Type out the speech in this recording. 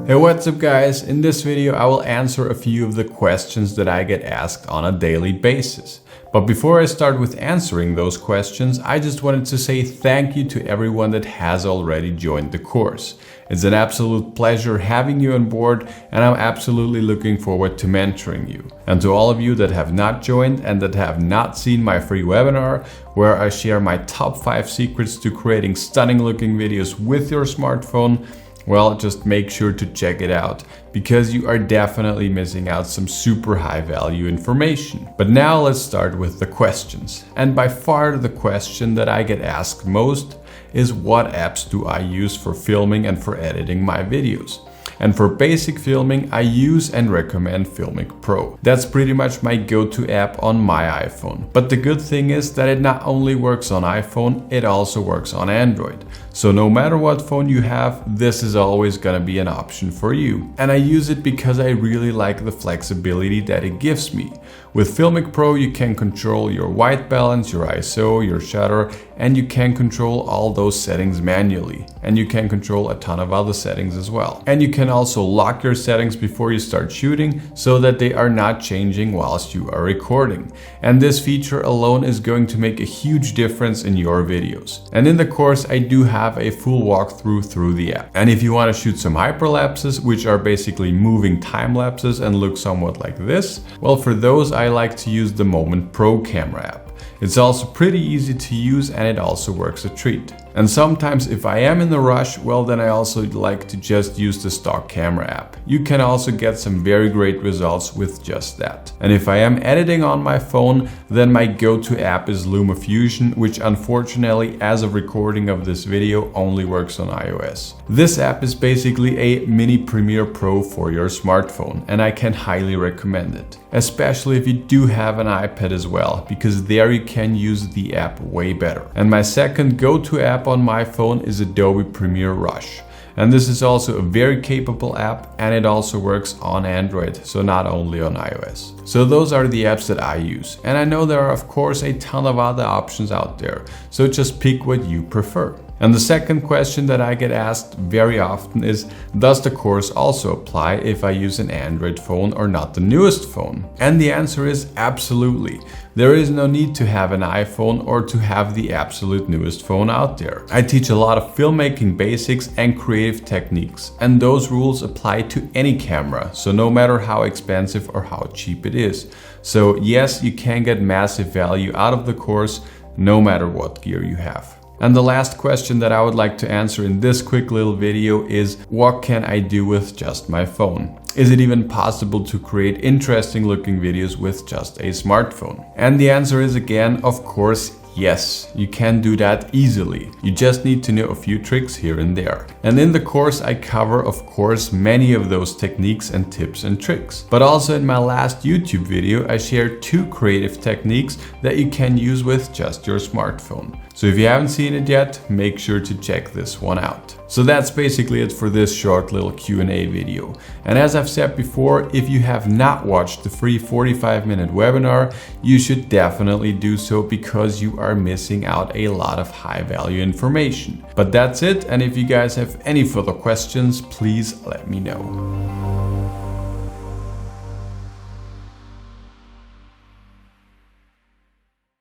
Hey, what's up guys? In this video I will answer a few of the questions that I get asked on a daily basis. But before I start with answering those questions, I just wanted to say thank you to everyone that has already joined the course. It's an absolute pleasure having you on board, and I'm absolutely looking forward to mentoring you. And to all of you that have not joined and that have not seen my free webinar, where I share my top 5 secrets to creating stunning looking videos with your smartphone, well, just make sure to check it out, because you are definitely missing out some super high value information. But now let's start with the questions. And by far the question that I get asked most is, what apps do I use for filming and for editing my videos? And for basic filming, I use and recommend Filmic Pro. That's pretty much my go-to app on my iPhone. But the good thing is that it not only works on iPhone, it also works on Android. So no matter what phone you have, this is always gonna be an option for you. And I use it because I really like the flexibility that it gives me. With Filmic Pro, you can control your white balance, your ISO, your shutter, and you can control all those settings manually. And you can control a ton of other settings as well. And you can also lock your settings before you start shooting so that they are not changing whilst you are recording. And this feature alone is going to make a huge difference in your videos. And in the course, I do have a full walkthrough through the app. And if you want to shoot some hyperlapses, which are basically moving time lapses and look somewhat like this, well, for those I like to use the Moment Pro camera app. It's also pretty easy to use, and it also works a treat. And sometimes if I am in the rush, well, then I also like to just use the stock camera app. You can also get some very great results with just that. And if I am editing on my phone, then my go-to app is LumaFusion, which unfortunately, as of recording of this video, only works on iOS. This app is basically a mini Premiere Pro for your smartphone, and I can highly recommend it. Especially if you do have an iPad as well, because there you can use the app way better. And my second go-to app on my phone is Adobe Premiere Rush. And this is also a very capable app, and it also works on Android, so not only on iOS. So those are the apps that I use. And I know there are of course a ton of other options out there, so just pick what you prefer. And the second question that I get asked very often is, does the course also apply if I use an Android phone or not the newest phone? And the answer is absolutely. There is no need to have an iPhone or to have the absolute newest phone out there. I teach a lot of filmmaking basics and creative techniques, and those rules apply to any camera, so no matter how expensive or how cheap it is. So yes, you can get massive value out of the course no matter what gear you have. And the last question that I would like to answer in this quick little video is, what can I do with just my phone? Is it even possible to create interesting looking videos with just a smartphone? And the answer is again, of course, yes, you can do that easily. You just need to know a few tricks here and there. And in the course I cover, of course, many of those techniques and tips and tricks. But also in my last YouTube video, I shared 2 creative techniques that you can use with just your smartphone. So if you haven't seen it yet, make sure to check this one out. So that's basically it for this short little Q&A video. And as I've said before, if you have not watched the free 45-minute webinar, you should definitely do so, because you are missing out a lot of high value information. But that's it, and if you guys have any further questions, please let me know.